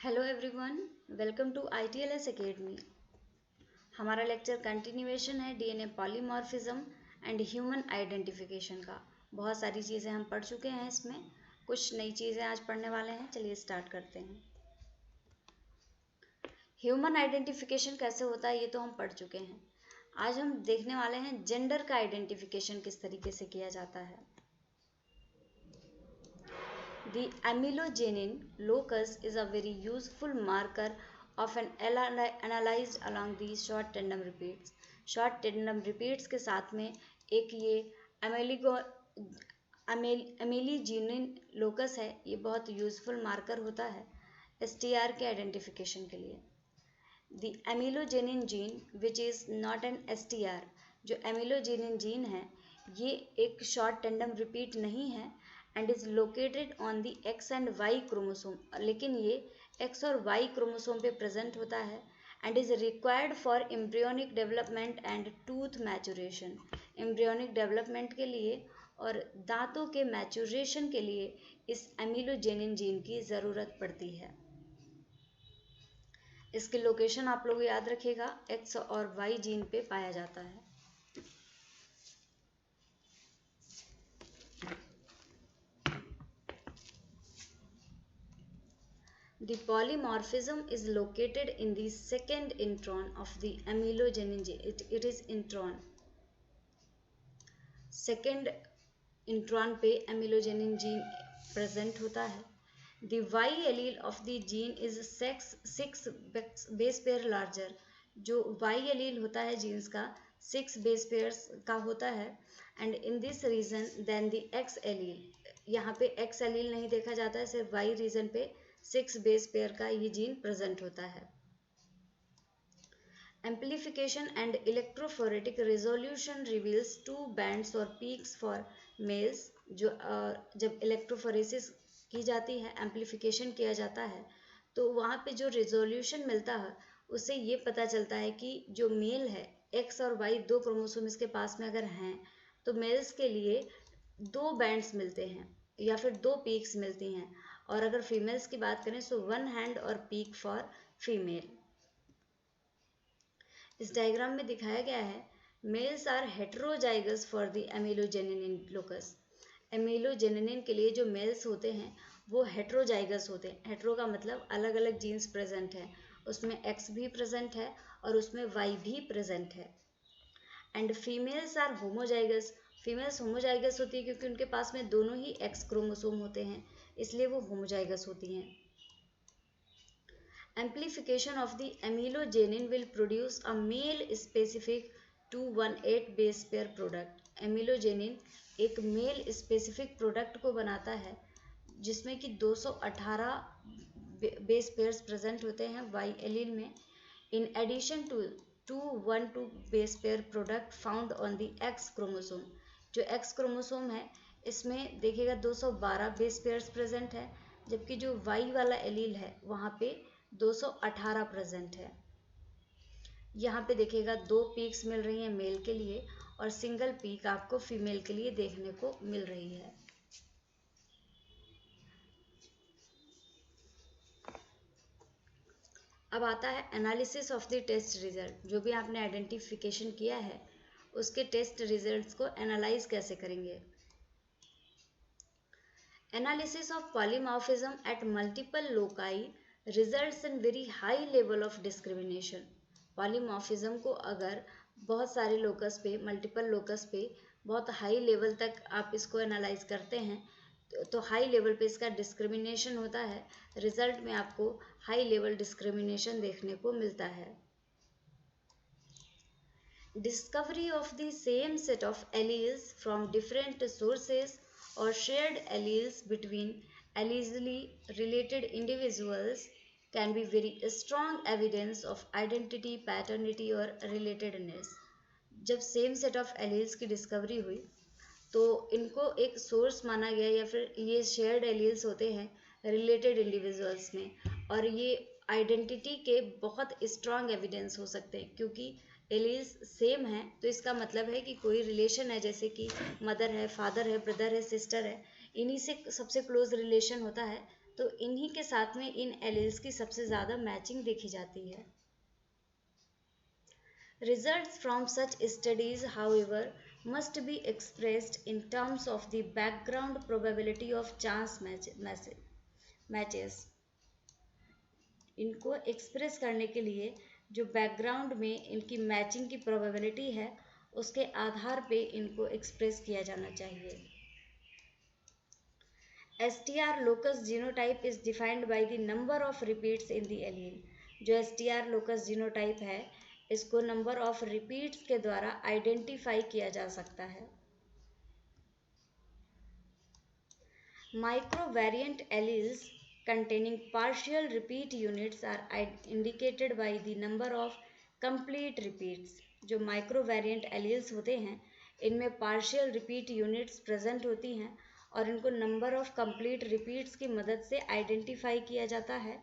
Hello everyone, welcome to ITLS academy. हमारा lecture continuation है DNA polymorphism and human identification का। बहुत सारी चीज़ें हम पढ़ चुके हैं, इसमें कुछ नई चीज़ें आज पढ़ने वाले हैं। चलिए स्टार्ट करते हैं। ह्यूमन आइडेंटिफिकेशन कैसे होता है ये तो हम पढ़ चुके हैं। आज हम देखने वाले हैं जेंडर का आइडेंटिफिकेशन किस तरीके से किया जाता है। The amelogenin locus is a very useful marker of an analyzed along these short tandem repeats. Short tandem repeats के साथ में एक ये amelogenin locus है, ये बहुत यूजफुल मार्कर होता है STR के आइडेंटिफिकेशन के लिए। The amelogenin gene which is not an STR, जो amelogenin जीन है ये एक शॉर्ट टेंडम रिपीट नहीं है and is located on the X and Y chromosome, लेकिन ये X और Y क्रोमोसोम पे प्रेजेंट होता है and is required for embryonic development and tooth maturation. Embryonic development के लिए और दांतों के मैचुरेशन के लिए इस एमिलोजेनिन जीन की ज़रूरत पड़ती है। इसकी लोकेशन आप लोग याद रखिएगा, X और Y जीन पे पाया जाता है। The polymorphism is located in the second intron of the amelogenin gene. It is intron. Second intron पे amelogenin gene present होता है। The Y allele of the gene is 6 base pair larger. जो Y allele होता है jeans का 6 base pairs का होता है and in this region than the X allele. यहाँ पे X allele नहीं देखा जाता है, सिर्फ Y रीजन पे 6 बेस पेयर का ये जीन प्रेजेंट होता है। Amplification and electrophoretic resolution reveals 2 bands और पीक्स फॉर मेल्स। जो जब इलेक्ट्रोफोरेसिस की जाती है, एम्प्लीफिकेशन किया जाता है, तो वहाँ पे जो रेजोल्यूशन मिलता है उससे ये पता चलता है कि जो मेल है X और Y दो क्रोमोसोम इसके पास में अगर हैं तो मेल्स के लिए 2 बैंड्स मिलते हैं या फिर 2 पीक्स मिलती हैं, और अगर फीमेल्स की बात करें तो 1 हैंड और पीक फॉर फीमेल। इस डायग्राम में दिखाया गया है males are heterozygous for the amelogenin locus. Amelogenin के लिए जो मेल्स होते हैं वो हेटेरोजाइगस होते हैं। हेटेरो का मतलब अलग अलग जीन्स प्रेजेंट है, उसमें X भी प्रेजेंट है और उसमें Y भी प्रेजेंट है। And females are homozygous. Females homozygous होती है क्योंकि उनके पास में दोनों ही X क्रोमोसोम होते हैं, इसलिए वो होमोजाइगस होती हैं। Amplification of the amelogenin will produce a male specific 218 base pair product. Amelogenin एक मेल स्पेसिफिक प्रोडक्ट को बनाता है जिसमें कि 218 बेस पेयर्स प्रेजेंट होते हैं Y एलील में, in addition to 212 base pair product found on the X chromosome. जो X क्रोमोसोम है इसमें देखिएगा 212 बेस पेयर्स प्रेजेंट है, जबकि जो Y वाला एलील है वहाँ पे 218 प्रेजेंट है। यहाँ पे देखिएगा 2 पीक्स मिल रही हैं मेल के लिए और सिंगल पीक आपको फीमेल के लिए देखने को मिल रही है। अब आता है analysis of the test result. जो भी आपने आइडेंटिफिकेशन किया है उसके टेस्ट रिजल्ट्स को एनालाइज कैसे करेंगे। Analysis of polymorphism at multiple loci results in very high level of discrimination. Polymorphism को अगर बहुत सारे लोकस पे, मल्टीपल लोकस पे बहुत हाई लेवल तक आप इसको एनालाइज करते हैं तो हाई लेवल पे इसका डिस्क्रिमिनेशन होता है। रिजल्ट में आपको हाई लेवल डिस्क्रिमिनेशन देखने को मिलता है। Discovery of the same set of alleles from different sources or shared alleles between allegedly related individuals can be very strong evidence of identity, paternity और relatedness. जब सेम सेट ऑफ एलील्स की discovery हुई तो इनको एक source माना गया या फिर ये शेयर्ड एलील्स होते हैं रिलेटेड इंडिविजुअल्स में, और ये आइडेंटिटी के बहुत स्ट्रॉन्ग एविडेंस हो सकते हैं क्योंकि एलील्स सेम है तो इसका मतलब है कि कोई रिलेशन है, जैसे कि मदर है, फादर है, ब्रदर है, सिस्टर है, इन्हीं से सबसे क्लोज रिलेशन होता है तो इन्हीं के साथ में इन एलील्स की सबसे ज़्यादा मैचिंग देखी जाती है। Results from such studies, however, must be expressed in terms of the background probability of chance matches. इनको एक्सप्रेस करने के लिए जो बैकग्राउंड में इनकी मैचिंग की प्रोबेबिलिटी है उसके आधार पे इनको एक्सप्रेस किया जाना चाहिए। STR locus genotype is defined by the number of repeats in the allele. जो STR locus genotype है इसको नंबर ऑफ रिपीट्स के द्वारा आइडेंटिफाई किया जा सकता है। Microvariant alleles containing partial repeat units are indicated by the number of complete repeats. जो माइक्रोवेरिएंट एलील्स होते हैं इनमें पार्शियल रिपीट यूनिट्स प्रेजेंट होती हैं और इनको नंबर ऑफ कंप्लीट रिपीट्स की मदद से आइडेंटिफाई किया जाता है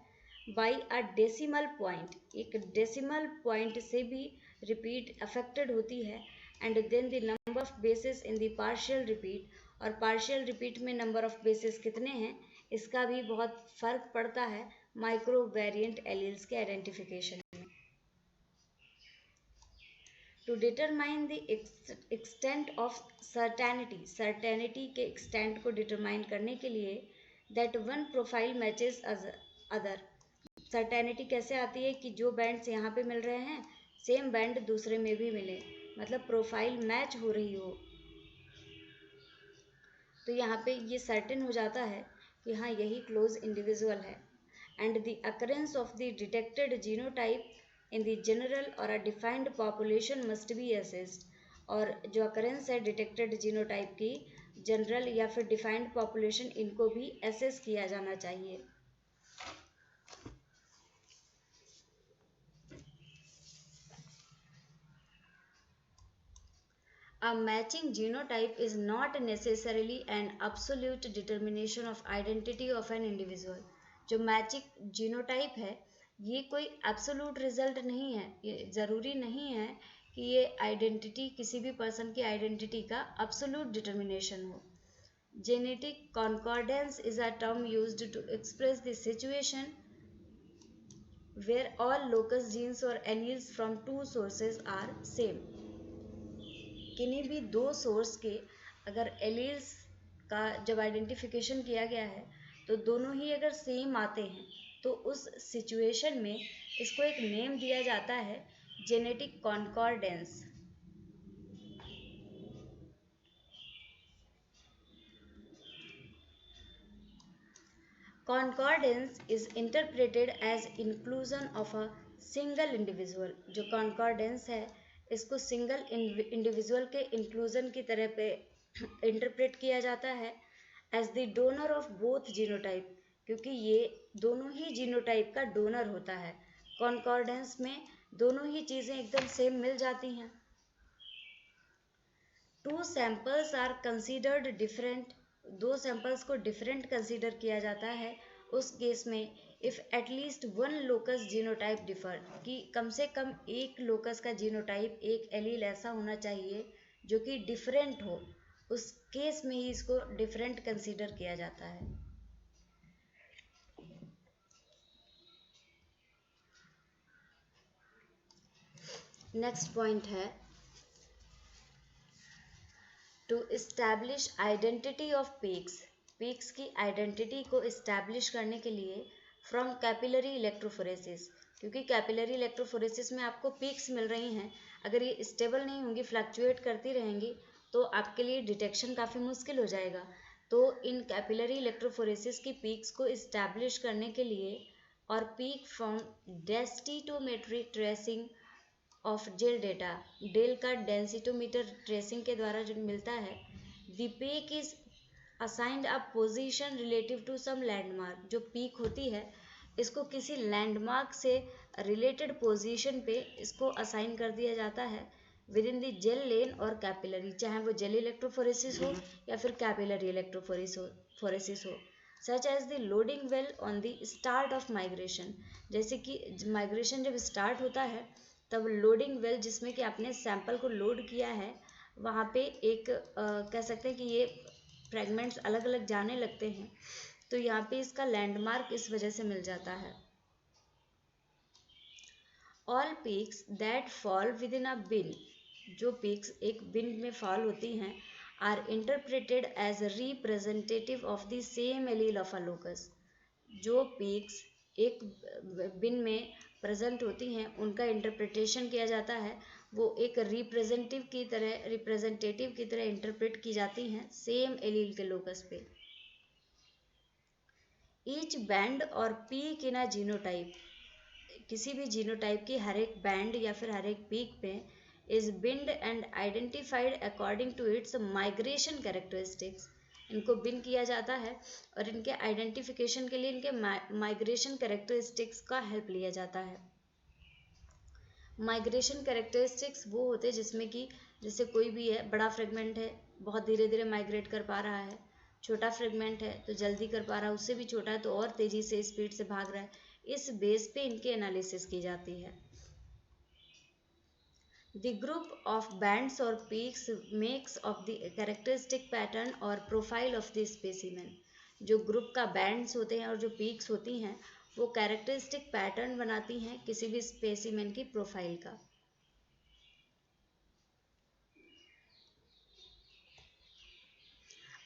बाई अ डेसिमल पॉइंट। एक डेसिमल पॉइंट से भी रिपीट अफेक्टेड होती है and then the number of bases in the partial repeat, और पार्शियल रिपीट में नंबर ऑफ बेसिस कितने हैं इसका भी बहुत फर्क पड़ता है माइक्रो वेरिएंट एलील्स के आइडेंटिफिकेशन में। To determine the extent of certainty के एक्सटेंट को डिटरमाइन करने के लिए that one profile matches other. Certainty कैसे आती है कि जो बैंड्स यहाँ पे मिल रहे हैं सेम बैंड दूसरे में भी मिले, मतलब प्रोफाइल मैच हो रही हो, तो यहाँ पे ये सर्टेन हो जाता है कि हाँ यही क्लोज इंडिविजुअल है। And the occurrence of the detected genotype in the general और a defined population must be assessed. और जो अकरेंस है डिटेक्टेड जीनोटाइप की जनरल या फिर डिफाइंड पॉपुलेशन इनको भी असेस किया जाना चाहिए। A matching genotype is not necessarily an absolute determination of identity of an individual. जो मैचिंग जीनोटाइप है ये कोई एब्सोल्यूट रिजल्ट नहीं है, ये ज़रूरी नहीं है कि ये आइडेंटिटी किसी भी पर्सन की आइडेंटिटी का एब्सोल्यूट डिटर्मिनेशन हो। Genetic concordance is a term used to express the situation where all locus genes और alleles from two sources are same. किन्हीं भी दो सोर्स के अगर एलील्स का जब आइडेंटिफिकेशन किया गया है तो दोनों ही अगर सेम आते हैं तो उस सिचुएशन में इसको एक नेम दिया जाता है genetic concordance. Concordance is interpreted as inclusion of a single individual. जो कॉन्कॉर्डेंस है इसको सिंगल इंडिविजुअल के इंक्लूजन की तरह पे इंटरप्रेट किया जाता है as the donor of both genotype, क्योंकि ये दोनों ही जीनोटाइप का डोनर होता है। कॉन्कॉर्डेंस में दोनों ही चीज़ें एकदम सेम मिल जाती हैं। Two samples are considered different. दो सैंपल्स को डिफरेंट कंसीडर किया जाता है उस केस में if at least one locus genotype differ, कि कम से कम एक लोकस का जीनोटाइप एक एलील ऐसा होना चाहिए जो कि डिफरेंट हो, उस केस में ही इसको डिफरेंट कंसीडर किया जाता है। नेक्स्ट पॉइंट है to establish identity of peaks. Peaks की आइडेंटिटी को इस्टेब्लिश करने के लिए फ्रॉम कैपिलरी इलेक्ट्रोफोरेसिस, क्योंकि कैपिलरी इलेक्ट्रोफोरेसिस में आपको पीक्स मिल रही हैं, अगर ये स्टेबल नहीं होंगी फ्लक्चुएट करती रहेंगी तो आपके लिए डिटेक्शन काफ़ी मुश्किल हो जाएगा। तो इन कैपिलरी इलेक्ट्रोफोरेसिस की पीक्स को इस्टेब्लिश करने के लिए और peak from densitometry tracing of gel data, gel का डेंसिटोमीटर ट्रेसिंग के द्वारा जो मिलता है, the peak is assigned a position relative to some landmark. जो पीक होती है इसको किसी लैंडमार्क से रिलेटेड पोजीशन पे इसको असाइन कर दिया जाता है विद इन द जेल लेन और कैपिलरी, चाहे वो जेल इलेक्ट्रोफोरेसिस हो या फिर कैपिलरी इलेक्ट्रोफोरेसिस हो। Such as the loading well on the start of migration, जैसे कि माइग्रेशन जब स्टार्ट होता है तब लोडिंग वेल जिसमें कि आपने सैंपल को लोड किया है वहाँ पे एक कह सकते हैं कि ये फ्रेगमेंट्स अलग अलग जाने लगते हैं, तो यहाँ पे इसका लैंडमार्क इस वजह से मिल जाता है। All peaks that fall within a bin, जो पीक्स एक बिन में फॉल होती हैं, are interpreted as representative of the same allele of a locus. जो पीक्स एक बिन में प्रेजेंट होती हैं उनका इंटरप्रिटेशन किया जाता है, वो एक रिप्रेजेंटेटिव की तरह इंटरप्रेट की जाती हैं सेम एलील के लोकस पे। ईच बैंड और पीक इन अ जीनोटाइप, किसी भी जीनोटाइप की हर एक बैंड या फिर हर एक पीक पे is binned and identified according to its migration characteristics. इनको बिन किया जाता है और इनके आइडेंटिफिकेशन के लिए इनके माइग्रेशन कैरेक्टरिस्टिक्स का हेल्प लिया जाता है। माइग्रेशन कैरेक्टरिस्टिक्स वो होते हैं जिसमें कि जैसे कोई भी है, बड़ा फ्रेगमेंट है, बहुत धीरे धीरे माइग्रेट कर पा रहा है, छोटा फ्रेगमेंट है तो जल्दी कर पा रहा है, उससे भी छोटा है तो और तेजी से स्पीड से भाग रहा है। इस बेस पे इनकी एनालिसिस की जाती है। द ग्रुप ऑफ बैंड्स और peaks makes of the characteristic pattern और प्रोफाइल ऑफ द स्पेसिमेन। जो ग्रुप का बैंड्स होते हैं और जो पीक्स होती हैं वो कैरेक्टरिस्टिक पैटर्न बनाती हैं किसी भी स्पेसिमेन की प्रोफाइल का।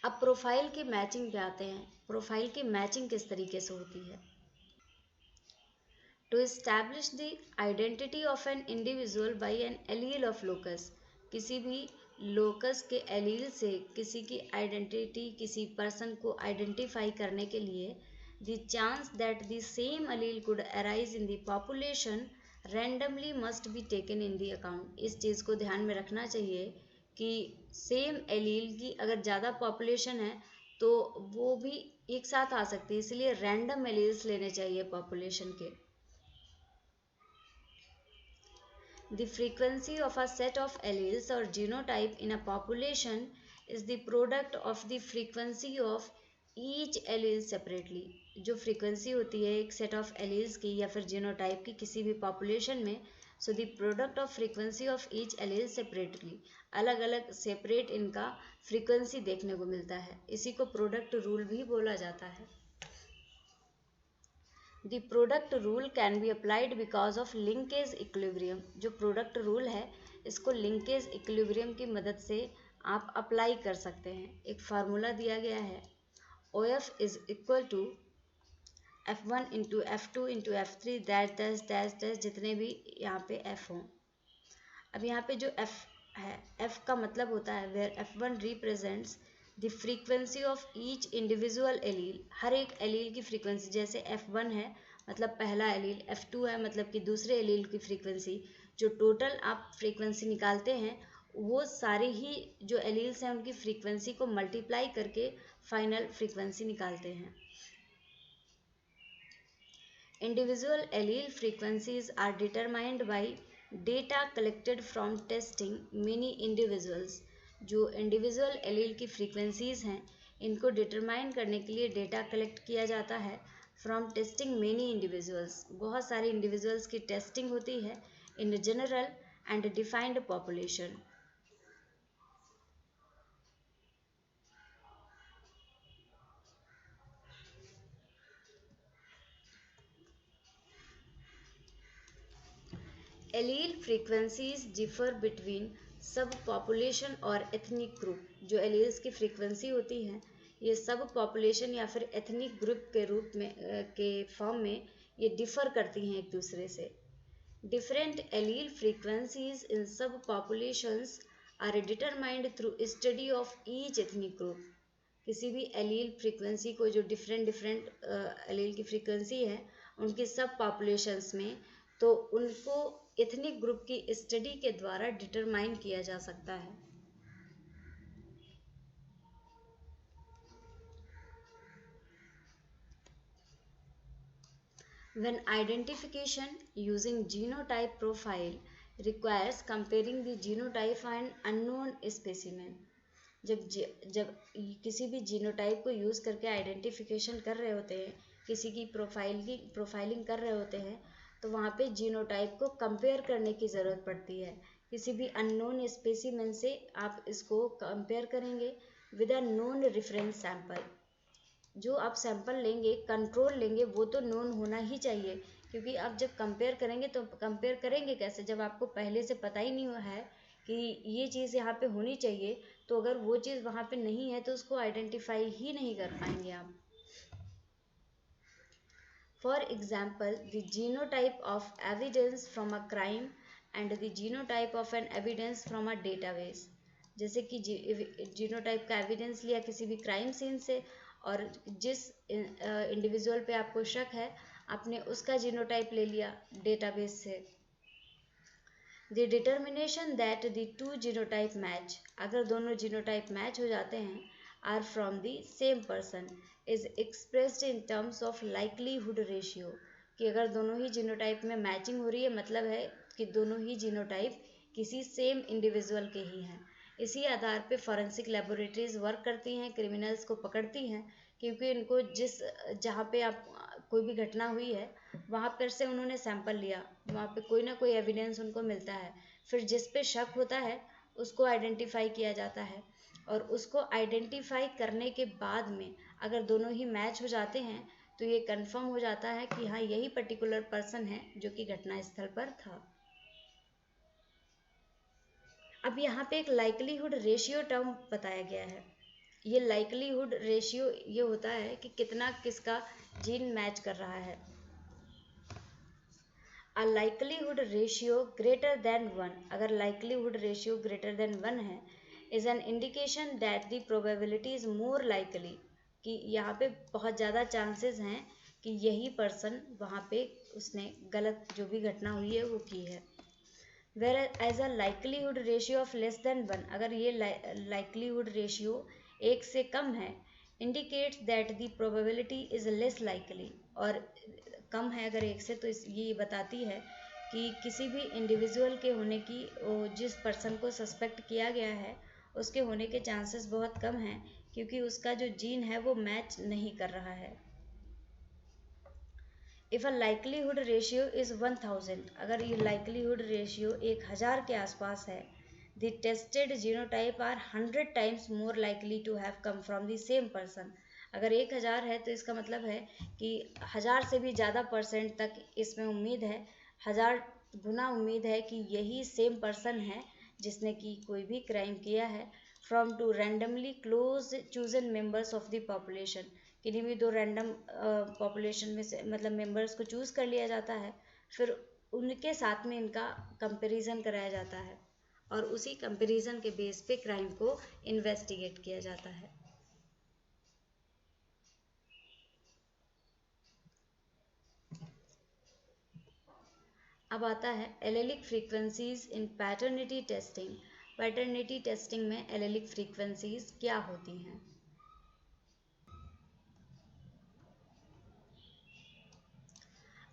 अब प्रोफाइल की मैचिंग पे आते हैं। प्रोफाइल की मैचिंग किस तरीके से होती है? To establish the identity of an individual by an allele of locus, किसी भी लोकस के एलील से किसी की आइडेंटिटी, किसी पर्सन को आइडेंटिफाई करने के लिए the chance that the same allele could arise in the population randomly must be taken in the account। इस चीज़ को ध्यान में रखना चाहिए कि सेम एलील की अगर ज़्यादा पॉपुलेशन है तो वो भी एक साथ आ सकती है, इसलिए रैंडम एलील्स लेने चाहिए पॉपुलेशन के। The frequency of a set of alleles or genotype in a population is the product of the frequency of each allele separately। जो frequency होती है एक set of alleles की या फिर genotype की किसी भी population में, so the product of frequency of each allele separately, अलग अलग separate इनका frequency देखने को मिलता है, इसी को product rule भी बोला जाता है। The product rule can be applied because of linkage equilibrium। जो product rule है इसको linkage equilibrium की मदद से आप अप्लाई कर सकते हैं। एक फार्मूला दिया गया है, OF is equal to F1 into F2 into F3 that dash dash dash, जितने भी यहाँ पे F हों। अब यहाँ पे जो F है, F का मतलब होता है where F1 represents the frequency of each individual allele, हर एक एलील की फ्रीक्वेंसी। जैसे F1 है मतलब पहला एलील, F2 है मतलब कि दूसरे एलील की फ्रीक्वेंसी। जो टोटल आप फ्रीक्वेंसी निकालते हैं वो सारे ही जो एलील्स हैं उनकी फ्रीक्वेंसी को मल्टीप्लाई करके फाइनल फ्रीक्वेंसी निकालते हैं। Individual allele frequencies are determined by data collected from testing many individuals. जो इंडिविजुअल एलील की फ्रीक्वेंसीज हैं इनको डिटरमाइन करने के लिए डेटा कलेक्ट किया जाता है फ्रॉम टेस्टिंग मेनी इंडिविजुअल्स। बहुत सारे इंडिविजुअल्स की टेस्टिंग होती है in general and defined population. Allele frequencies differ between सब पॉपुलेशन और एथनिक ग्रुप। जो एलील्स की फ्रीक्वेंसी होती हैं ये सब पॉपुलेशन या फिर एथनिक ग्रुप के रूप में के फॉर्म में ये डिफर करती हैं एक दूसरे से। डिफरेंट एलील फ्रीक्वेंसीज इन सब populations are determined through study of each ethnic group. किसी भी एलील फ्रीक्वेंसी को, जो डिफरेंट एलील की फ्रीक्वेंसी है उनकी सब पॉपुलेशंस में, तो उनको एथनिक ग्रुप की स्टडी के द्वारा डिटरमाइन किया जा सकता है। When identification using genotype profile requires comparing the genotype and unknown specimen। जब किसी भी जीनोटाइप को यूज़ करके आइडेंटिफिकेशन कर रहे होते हैं, किसी की प्रोफाइलिंग कर रहे होते हैं, तो वहाँ पे जीनोटाइप को कंपेयर करने की ज़रूरत पड़ती है। किसी भी अननोन स्पेसिमेन से आप इसको कंपेयर करेंगे with a known reference sample. जो आप सैंपल लेंगे, कंट्रोल लेंगे, वो तो नोन होना ही चाहिए, क्योंकि आप जब कंपेयर करेंगे तो कंपेयर करेंगे कैसे जब आपको पहले से पता ही नहीं है कि ये चीज़ यहाँ पे होनी चाहिए। तो अगर वो चीज़ वहाँ पे नहीं है तो उसको आइडेंटिफाई ही नहीं कर पाएंगे आप। For example, the genotype of evidence from a crime and the genotype of an evidence from a database। जैसे कि जीनोटाइप का एविडेंस लिया किसी भी क्राइम सीन से, और जिस इंडिविजुअल पे आपको शक है आपने उसका जीनोटाइप ले लिया डेटाबेस से। The determination that the two genotype match, अगर दोनों जीनोटाइप मैच हो जाते हैं, are from the same person, is expressed in terms of likelihood ratio, कि अगर दोनों ही जीनोटाइप में मैचिंग हो रही है मतलब है कि दोनों ही जीनोटाइप किसी सेम इंडिविजुअल के ही हैं। इसी आधार पे फॉरेंसिक लेबोरेटरीज वर्क करती हैं, क्रिमिनल्स को पकड़ती हैं, क्योंकि इनको जहाँ पे आप कोई भी घटना हुई है वहाँ पर से उन्होंने सैंपल लिया, वहाँ पे कोई ना कोई एविडेंस उनको मिलता है, फिर जिस पे शक होता है उसको आइडेंटिफाई किया जाता है, और उसको आइडेंटिफाई करने के बाद में अगर दोनों ही मैच हो जाते हैं तो ये कंफर्म हो जाता है कि हाँ यही पर्टिकुलर पर्सन है जो कि घटना स्थल पर था। अब यहाँ पे एक लाइकलीहुड रेशियो टर्म बताया गया है। ये लाइकलीहुड रेशियो ये होता है कि कितना किसका जीन मैच कर रहा है। अ लाइकलीहुड रेशियो ग्रेटर देन 1, अगर लाइकलीहुड रेशियो ग्रेटर देन 1 है, is an indication that the probability is more likely, कि यहाँ पे बहुत ज़्यादा चांसेस हैं कि यही पर्सन वहाँ पे उसने गलत जो भी घटना हुई है वो की है। Whereas a likelihood ratio of less than 1, अगर ये लाइकलीहुड रेशियो 1 से कम है, indicates that the probability is less likely, और कम है अगर 1 से तो ये बताती है कि किसी भी इंडिविजुअल के होने की, जिस पर्सन को सस्पेक्ट किया गया है उसके होने के चांसेस बहुत कम हैं, क्योंकि उसका जो जीन है वो मैच नहीं कर रहा है। If a likelihood ratio is 1000, अगर ये लाइकलीहुड रेशियो 1000 के आसपास है, the tested genotype are 100 times more likely to have come from the same person. अगर 1000 है तो इसका मतलब है कि 1000 से भी ज़्यादा परसेंट तक इसमें उम्मीद है, 1000 गुना उम्मीद है कि यही सेम पर्सन है जिसने कि कोई भी क्राइम किया है, from two randomly close chosen members of the population, किन्हीं भी दो रैंडम पॉपुलेशन में से मतलब मेंबर्स को चूज़ कर लिया जाता है, फिर उनके साथ में इनका कंपैरिजन कराया जाता है और उसी कंपैरिजन के बेस पे क्राइम को इन्वेस्टिगेट किया जाता है। अब आता है एलेलिक फ्रीक्वेंसीज इन पैटर्निटी टेस्टिंग। पैटर्निटी टेस्टिंग में एलेलिक फ्रीक्वेंसीज क्या होती हैं?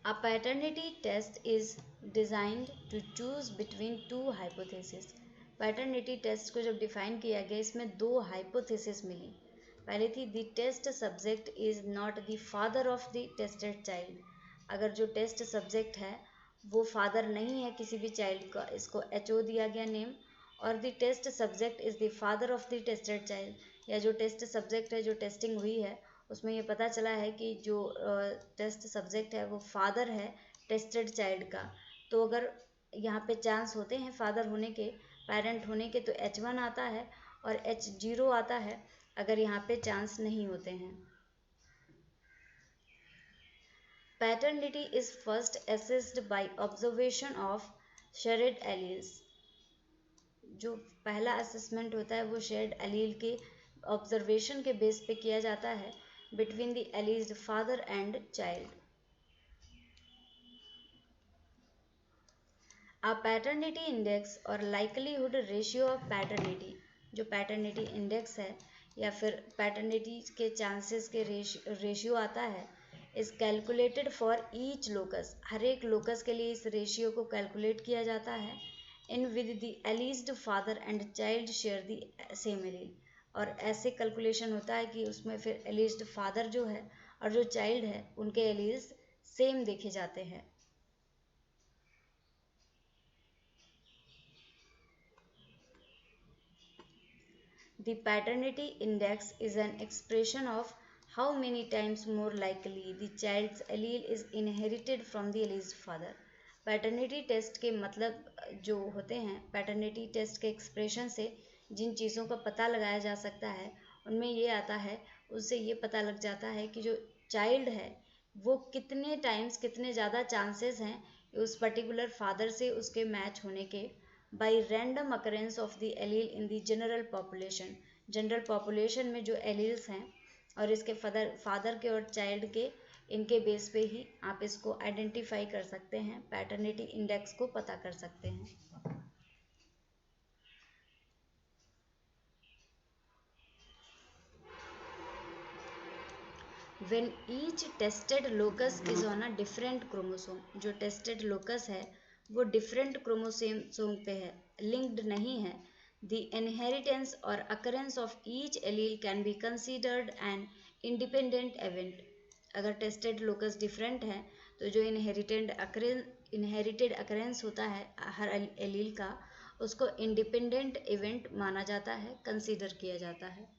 A paternity test is designed to choose between two hypotheses। Paternity test को जब डिफाइन किया गया इसमें दो हाइपोथेसिस मिली। पहली थी the test subject is not the father of the tested child, अगर जो टेस्ट सब्जेक्ट है वो फादर नहीं है किसी भी चाइल्ड का, इसको एचओ दिया गया नेम, और the test subject is the father of the tested child, या जो टेस्ट सब्जेक्ट है जो टेस्टिंग हुई है उसमें ये पता चला है कि जो टेस्ट सब्जेक्ट है वो फादर है टेस्टेड चाइल्ड का, तो अगर यहाँ पे चांस होते हैं फादर होने के, पेरेंट होने के, तो H1 आता है और H0 आता है अगर यहाँ पे चांस नहीं होते हैं। Paternity is first assessed by observation of shared alleles. जो पहला असेसमेंट होता है वो शेयर्ड एलील के ऑब्जर्वेशन के बेस पे किया जाता है between the alleged father and child. A paternity index और लाइकलीहुड रेशियो ऑफ पैटर्निटी, जो पैटर्निटी इंडेक्स है या फिर पैटर्निटी के चांसेस के रेशियो आता है, is calculated for each locus, हर एक लोकस के लिए इस रेशियो को कैलकुलेट किया जाता है, in with the alleged father and child share the same allele, और ऐसे कैलकुलेशन होता है कि उसमें फिर एलीज्ड फादर जो है और जो चाइल्ड है उनके एलील्स सेम देखे जाते हैं। The paternity index is an expression of How many times more likely the child's allele is inherited from the alleged father? Paternity test के मतलब जो होते हैं, पैटर्निटी टेस्ट के एक्सप्रेशन से जिन चीज़ों का पता लगाया जा सकता है उनमें ये आता है, उससे ये पता लग जाता है कि जो चाइल्ड है वो कितने टाइम्स, कितने ज़्यादा चांसेस हैं उस पर्टिकुलर फादर से उसके मैच होने के, by random occurrence of the allele in the general population. General population में जो एलील्स हैं और इसके फादर के और चाइल्ड के, इनके बेस पे ही आप इसको आइडेंटिफाई कर सकते हैं, पैटर्निटी इंडेक्स को पता कर सकते हैं। When each tested locus is on a different chromosome, जो टेस्टेड लोकस है वो डिफरेंट क्रोमोसोम पे है, लिंक्ड नहीं है, the inheritance or occurrence of each allele can be considered an independent event। अगर टेस्टेड लोकस डिफरेंट है तो जो इनहेरिटेड अकरेंस होता है हर एलील का, उसको इंडिपेंडेंट इवेंट माना जाता है, कंसीडर किया जाता है।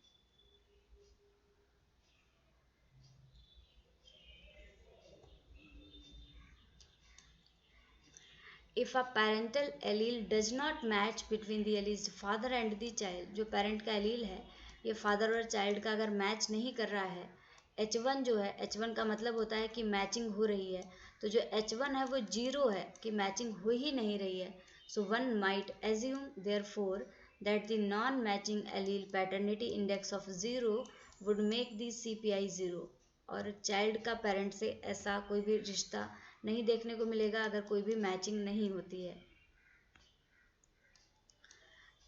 If a parental allele does not match between the alleged father and the child, जो पेरेंट का एलील है ये फादर और चाइल्ड का अगर मैच नहीं कर रहा है, H1 जो है, H1 का मतलब होता है कि मैचिंग हो रही है, तो जो H1 है वो 0 है कि मैचिंग हो ही नहीं रही है। So one might assume therefore that the non-matching allele paternity index of 0 would make the CPI 0। और चाइल्ड का पेरेंट से ऐसा कोई भी रिश्ता नहीं देखने को मिलेगा अगर कोई भी मैचिंग नहीं होती है।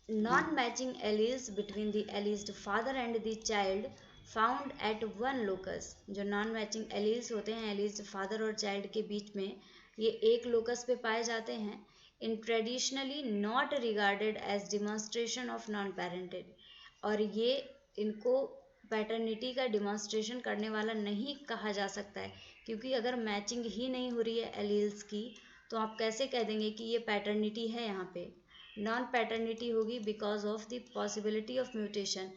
Non matching alleles between the alleged father and the child found at one locus, जो नॉन मैचिंग एलील्स होते हैं एलीज्ड फादर और चाइल्ड के बीच में, ये एक लोकस पे पाए जाते हैं। In traditionally not regarded as demonstration of non parented, और ये इनको पैटर्निटी का डिमॉन्स्ट्रेशन करने वाला नहीं कहा जा सकता है, क्योंकि अगर मैचिंग ही नहीं हो रही है एलील्स की तो आप कैसे कह देंगे कि ये पैटर्निटी है। यहाँ पे नॉन पैटर्निटी होगी because of the possibility of mutation,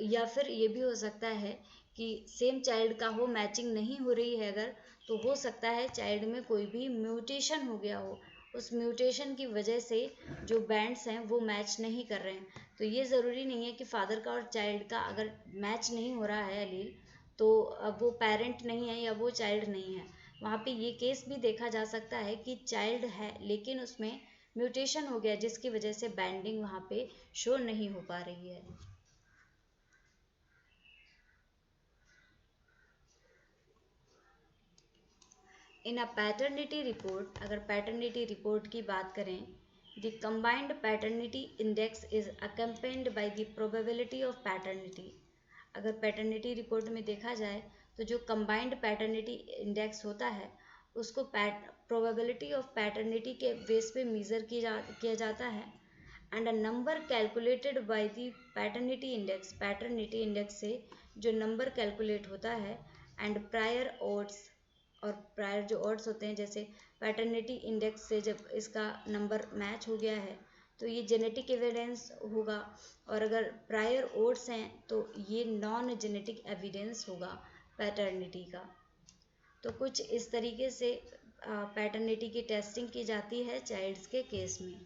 या फिर ये भी हो सकता है कि सेम चाइल्ड का हो, मैचिंग नहीं हो रही है अगर, तो हो सकता है चाइल्ड में कोई भी म्यूटेशन हो गया हो, उस म्यूटेशन की वजह से जो बैंड्स हैं वो मैच नहीं कर रहे हैं। तो ये ज़रूरी नहीं है कि फादर का और चाइल्ड का अगर मैच नहीं हो रहा है एलील तो वो पेरेंट नहीं है या वो चाइल्ड नहीं है। वहाँ पे ये केस भी देखा जा सकता है कि चाइल्ड है लेकिन उसमें म्यूटेशन हो गया जिसकी वजह से बैंडिंग वहाँ पे शो नहीं हो पा रही है। इन अ पैटर्निटी रिपोर्ट, अगर पैटर्निटी रिपोर्ट की बात करें, the combined paternity index is accompanied by the probability of paternity. अगर पैटर्निटी रिपोर्ट में देखा जाए तो जो कंबाइंड पैटर्निटी इंडेक्स होता है उसको प्रोबेबिलिटी ऑफ पैटर्निटी के बेस पे मेज़र किया जाता है, and a number calculated by the paternity index से जो नंबर कैलकुलेट होता है, एंड प्रायर ओड्स, और प्रायर जो ओड्स होते हैं जैसे पैटर्निटी इंडेक्स से जब इसका नंबर मैच हो गया है तो ये जेनेटिक एविडेंस होगा, और अगर प्रायर ओड्स हैं तो ये नॉन जेनेटिक एविडेंस होगा पैटर्निटी का। तो कुछ इस तरीके से पैटर्निटी की टेस्टिंग की जाती है चाइल्ड्स के केस में।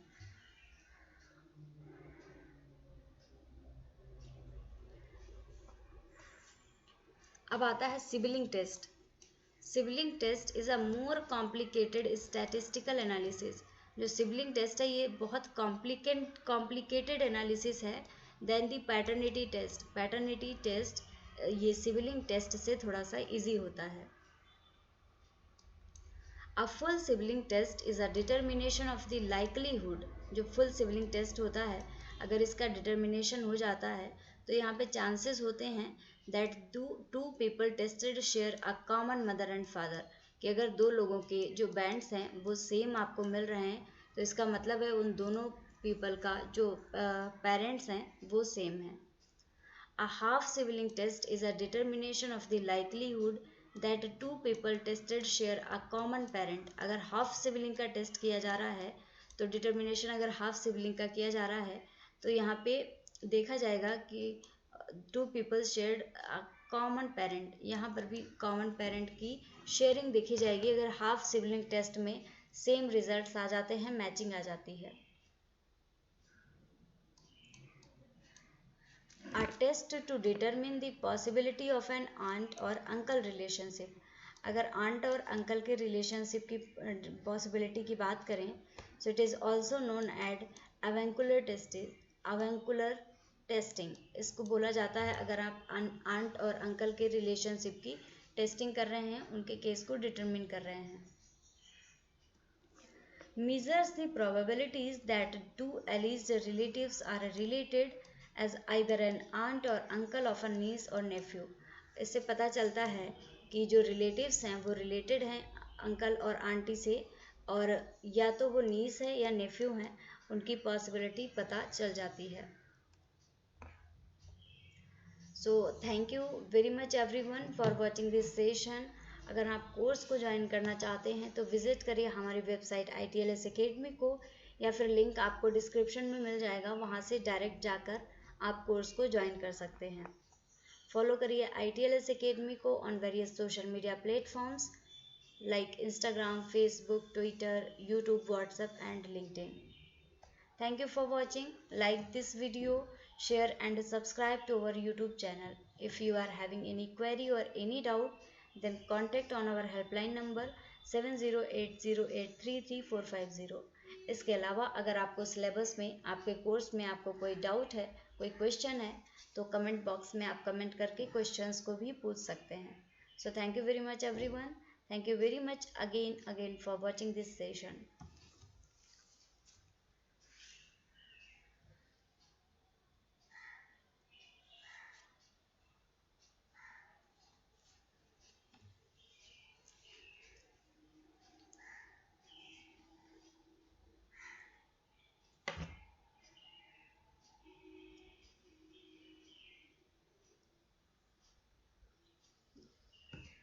अब आता है sibling test. Sibling test is a more complicated statistical analysis. जो सिबलिंग टेस्ट है ये बहुत कॉम्प्लिकेटेड एनालिसिस है then the paternity test. Paternity test ये सिबलिंग टेस्ट से थोड़ा सा इजी होता है। A full sibling test is a determination of the likelihood. जो फुल सिबलिंग टेस्ट होता है अगर इसका डिटर्मिनेशन हो जाता है तो यहाँ पे चांसेस होते हैं that two people tested share a common mother and father, कि अगर दो लोगों के जो बैंड्स हैं वो सेम आपको मिल रहे हैं तो इसका मतलब है उन दोनों पीपल का जो पेरेंट्स हैं वो सेम है। A half sibling test is a determination of the likelihood that two people tested share a common parent। अगर हाफ सिबलिंग का टेस्ट किया जा रहा है तो डिटर्मिनेशन अगर हाफ सिबलिंग का किया जा रहा है तो यहाँ पे देखा जाएगा कि two people shared common parent, यहाँ पर भी कॉमन पेरेंट की शेयरिंग देखी जाएगी अगर हाफ सिबलिंग टेस्ट में सेम रिजल्ट्स आ जाते हैं, मैचिंग आ जाती है। A test to determine the possibility of an aunt or uncle relationship. अगर आंट और अंकल के रिलेशनशिप की पॉसिबिलिटी की बात करें, so it is also known as avuncular testing. इसको बोला जाता है अगर आप आंट और अंकल के रिलेशनशिप की टेस्टिंग कर रहे हैं, उनके केस को डिटरमिन कर रहे हैं। Measures the probabilities that two alleged relatives are related as either an aunt or uncle of a niece or nephew. इससे पता चलता है कि जो रिलेटिव्स हैं वो रिलेटेड हैं अंकल और आंटी से, और या तो वो नीस है या नेफ्यू हैं, उनकी पॉसिबिलिटी पता चल जाती है। So thank you very much everyone for watching this session. अगर आप कोर्स को ज्वाइन करना चाहते हैं तो विज़िट करिए हमारी वेबसाइट ITLS Academy को, या फिर लिंक आपको डिस्क्रिप्शन में मिल जाएगा, वहाँ से डायरेक्ट जाकर आप कोर्स को ज्वाइन कर सकते हैं। फॉलो करिए ITLS Academy को on various social media platforms like Instagram, Facebook, Twitter, YouTube, WhatsApp and LinkedIn. Thank you for watching. Like this video, share and subscribe to our YouTube channel. If you are having any query or any doubt, then contact on our helpline number 7080833450. इसके अलावा अगर आपको syllabus में, आपके course में आपको कोई doubt है, कोई क्वेश्चन है, तो कमेंट बॉक्स में आप कमेंट करके क्वेश्चंस को भी पूछ सकते हैं। So thank you very much everyone. Thank you very much again for watching this session.